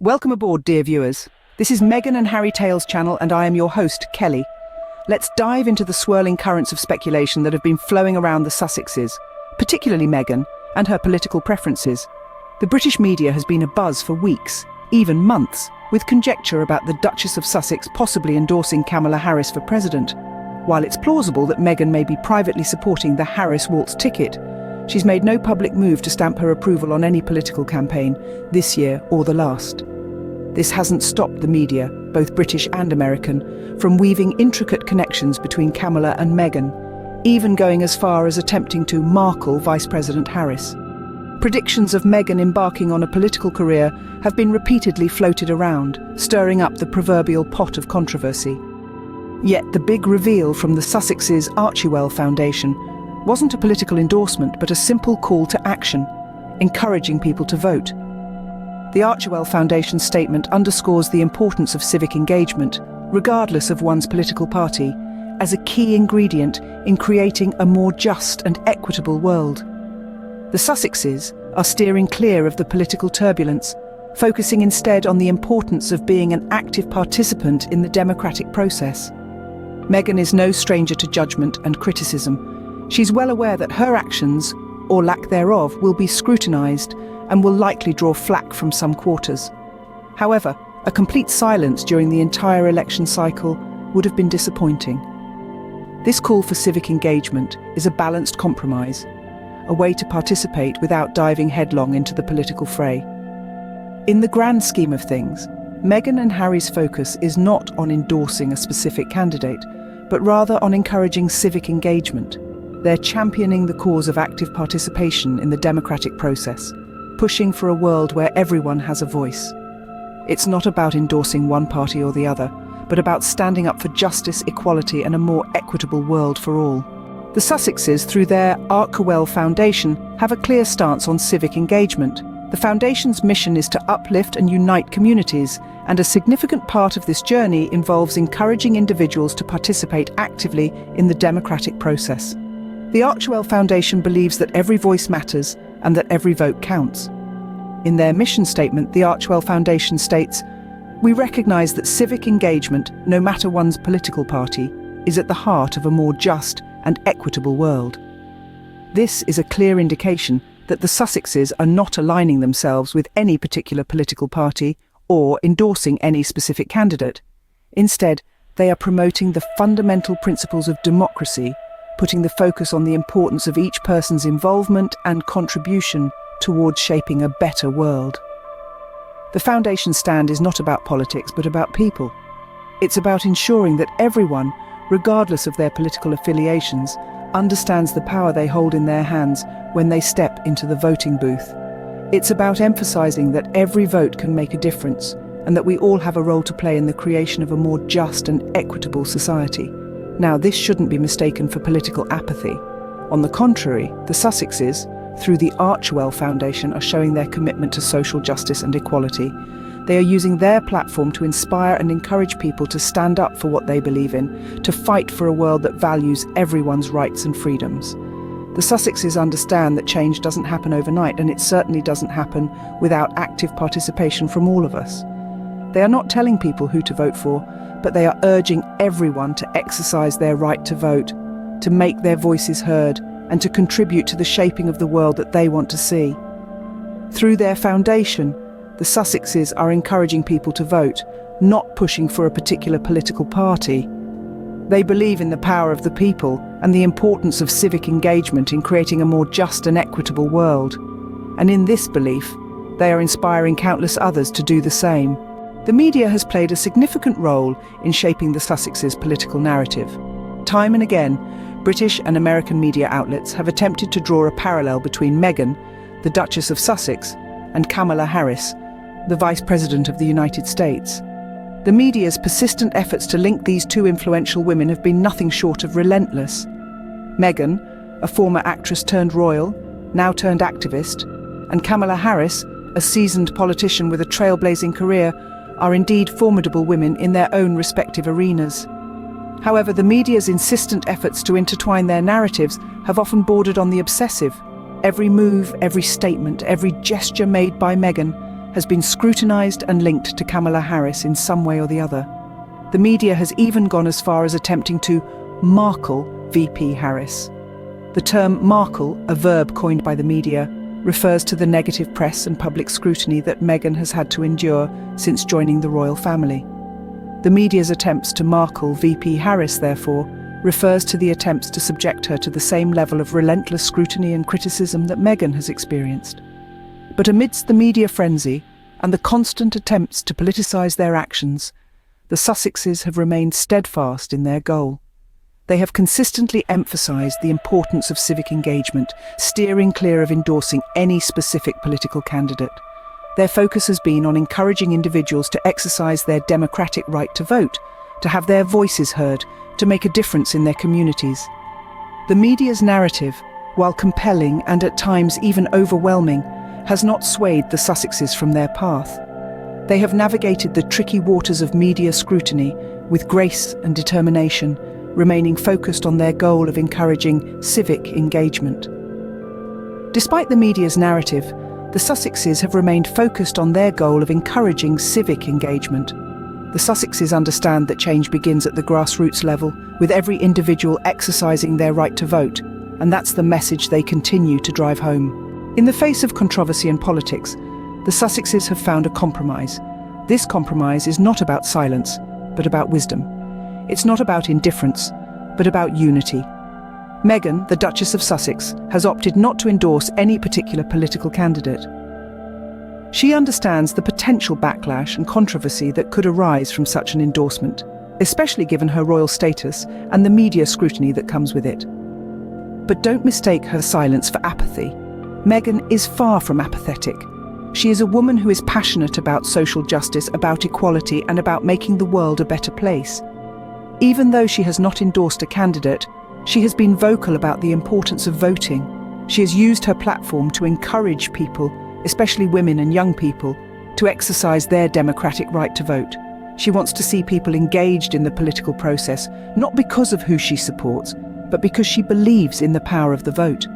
Welcome aboard, dear viewers. This is Meghan and Harry Tales channel, and I am your host, Kelly. Let's dive into the swirling currents of speculation that have been flowing around the Sussexes, particularly Meghan and her political preferences. The British media has been abuzz for weeks, even months, with conjecture about the Duchess of Sussex possibly endorsing Kamala Harris for president. While it's plausible that Meghan may be privately supporting the Harris-Waltz ticket, she's made no public move to stamp her approval on any political campaign, this year or the last. This hasn't stopped the media, both British and American, from weaving intricate connections between Kamala and Meghan, even going as far as attempting to Markle Vice President Harris. Predictions of Meghan embarking on a political career have been repeatedly floated around, stirring up the proverbial pot of controversy. Yet the big reveal from the Sussexes Archewell Foundation wasn't a political endorsement, but a simple call to action, encouraging people to vote. The Archewell Foundation statement underscores the importance of civic engagement, regardless of one's political party, as a key ingredient in creating a more just and equitable world. The Sussexes are steering clear of the political turbulence, focusing instead on the importance of being an active participant in the democratic process. Meghan is no stranger to judgment and criticism. She's well aware that her actions, or lack thereof, will be scrutinised and will likely draw flack from some quarters. However, a complete silence during the entire election cycle would have been disappointing. This call for civic engagement is a balanced compromise, a way to participate without diving headlong into the political fray. In the grand scheme of things, Meghan and Harry's focus is not on endorsing a specific candidate, but rather on encouraging civic engagement. They're championing the cause of active participation in the democratic process, pushing for a world where everyone has a voice. It's not about endorsing one party or the other, but about standing up for justice, equality, and a more equitable world for all. The Sussexes, through their Archewell Foundation, have a clear stance on civic engagement. The Foundation's mission is to uplift and unite communities, and a significant part of this journey involves encouraging individuals to participate actively in the democratic process. The Archewell Foundation believes that every voice matters and that every vote counts. In their mission statement, the Archewell Foundation states, "We recognise that civic engagement, no matter one's political party, is at the heart of a more just and equitable world." This is a clear indication that the Sussexes are not aligning themselves with any particular political party or endorsing any specific candidate. Instead, they are promoting the fundamental principles of democracy, putting the focus on the importance of each person's involvement and contribution towards shaping a better world. The Foundation's stand is not about politics, but about people. It's about ensuring that everyone, regardless of their political affiliations, understands the power they hold in their hands when they step into the voting booth. It's about emphasising that every vote can make a difference, and that we all have a role to play in the creation of a more just and equitable society. Now, this shouldn't be mistaken for political apathy. On the contrary, the Sussexes, through the Archewell Foundation, are showing their commitment to social justice and equality. They are using their platform to inspire and encourage people to stand up for what they believe in, to fight for a world that values everyone's rights and freedoms. The Sussexes understand that change doesn't happen overnight, and it certainly doesn't happen without active participation from all of us. They are not telling people who to vote for, but they are urging everyone to exercise their right to vote, to make their voices heard, and to contribute to the shaping of the world that they want to see. Through their foundation, the Sussexes are encouraging people to vote, not pushing for a particular political party. They believe in the power of the people and the importance of civic engagement in creating a more just and equitable world. And in this belief, they are inspiring countless others to do the same. The media has played a significant role in shaping the Sussexes' political narrative. Time and again, British and American media outlets have attempted to draw a parallel between Meghan, the Duchess of Sussex, and Kamala Harris, the Vice President of the United States. The media's persistent efforts to link these two influential women have been nothing short of relentless. Meghan, a former actress turned royal, now turned activist, and Kamala Harris, a seasoned politician with a trailblazing career, are indeed formidable women in their own respective arenas. However, the media's insistent efforts to intertwine their narratives have often bordered on the obsessive. Every move, every statement, every gesture made by Meghan has been scrutinised and linked to Kamala Harris in some way or the other. The media has even gone as far as attempting to Markle VP Harris. The term Markle, a verb coined by the media, refers to the negative press and public scrutiny that Meghan has had to endure since joining the royal family. The media's attempts to Markle VP Harris, therefore, refers to the attempts to subject her to the same level of relentless scrutiny and criticism that Meghan has experienced. But amidst the media frenzy and the constant attempts to politicise their actions, the Sussexes have remained steadfast in their goal. They have consistently emphasised the importance of civic engagement, steering clear of endorsing any specific political candidate. Their focus has been on encouraging individuals to exercise their democratic right to vote, to have their voices heard, to make a difference in their communities. The media's narrative, while compelling and at times even overwhelming, has not swayed the Sussexes from their path. They have navigated the tricky waters of media scrutiny with grace and determination, remaining focused on their goal of encouraging civic engagement. Despite the media's narrative, the Sussexes have remained focused on their goal of encouraging civic engagement. The Sussexes understand that change begins at the grassroots level, with every individual exercising their right to vote, and that's the message they continue to drive home. In the face of controversy in politics, the Sussexes have found a compromise. This compromise is not about silence, but about wisdom. It's not about indifference, but about unity. Meghan, the Duchess of Sussex, has opted not to endorse any particular political candidate. She understands the potential backlash and controversy that could arise from such an endorsement, especially given her royal status and the media scrutiny that comes with it. But don't mistake her silence for apathy. Meghan is far from apathetic. She is a woman who is passionate about social justice, about equality, and about making the world a better place. Even though she has not endorsed a candidate, she has been vocal about the importance of voting. She has used her platform to encourage people, especially women and young people, to exercise their democratic right to vote. She wants to see people engaged in the political process, not because of who she supports, but because she believes in the power of the vote.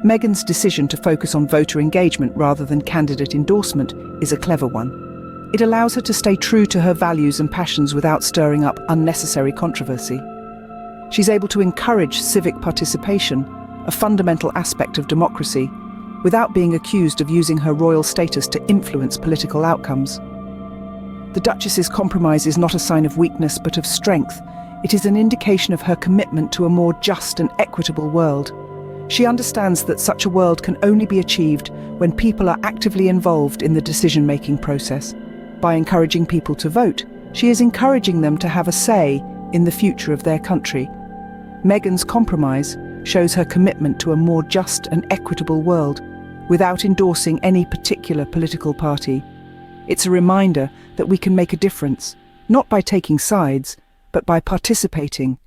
Meghan's decision to focus on voter engagement rather than candidate endorsement is a clever one. It allows her to stay true to her values and passions without stirring up unnecessary controversy. She's able to encourage civic participation, a fundamental aspect of democracy, without being accused of using her royal status to influence political outcomes. The Duchess's compromise is not a sign of weakness but of strength. It is an indication of her commitment to a more just and equitable world. She understands that such a world can only be achieved when people are actively involved in the decision-making process. By encouraging people to vote, she is encouraging them to have a say in the future of their country. Meghan's compromise shows her commitment to a more just and equitable world, without endorsing any particular political party. It's a reminder that we can make a difference, not by taking sides, but by participating.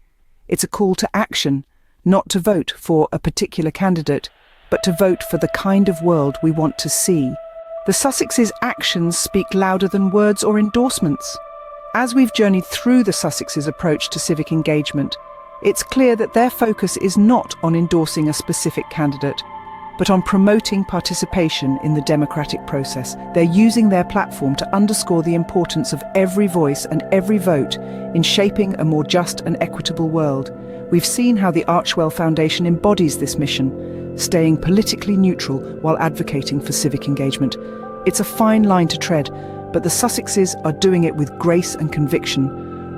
It's a call to action, not to vote for a particular candidate, but to vote for the kind of world we want to see. The Sussexes' actions speak louder than words or endorsements. As we've journeyed through the Sussexes' approach to civic engagement, it's clear that their focus is not on endorsing a specific candidate, but on promoting participation in the democratic process. They're using their platform to underscore the importance of every voice and every vote in shaping a more just and equitable world. We've seen how the Archewell Foundation embodies this mission, staying politically neutral while advocating for civic engagement. It's a fine line to tread, but the Sussexes are doing it with grace and conviction,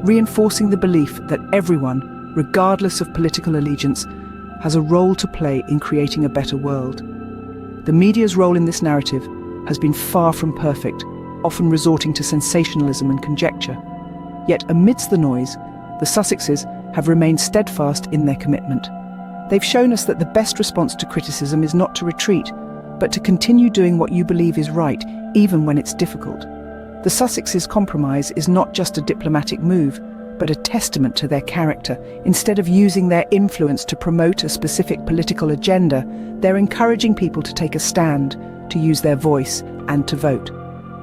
reinforcing the belief that everyone, regardless of political allegiance, has a role to play in creating a better world. The media's role in this narrative has been far from perfect, often resorting to sensationalism and conjecture. Yet amidst the noise, the Sussexes have remained steadfast in their commitment. They've shown us that the best response to criticism is not to retreat, but to continue doing what you believe is right, even when it's difficult. The Sussexes' compromise is not just a diplomatic move, but a testament to their character. Instead of using their influence to promote a specific political agenda, they're encouraging people to take a stand, to use their voice, and to vote.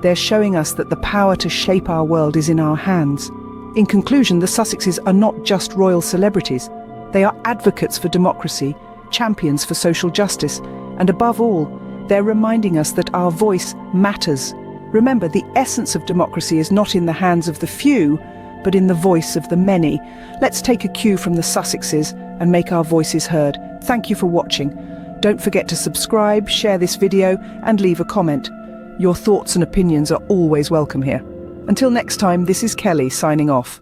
They're showing us that the power to shape our world is in our hands. In conclusion, the Sussexes are not just royal celebrities. They are advocates for democracy, champions for social justice, and above all, They're reminding us that our voice matters. Remember, the essence of democracy is not in the hands of the few, but in the voice of the many. Let's take a cue from the Sussexes and make our voices heard. Thank you for watching. Don't forget to subscribe, share this video, and leave a comment. Your thoughts and opinions are always welcome here. Until next time, this is Kelly signing off.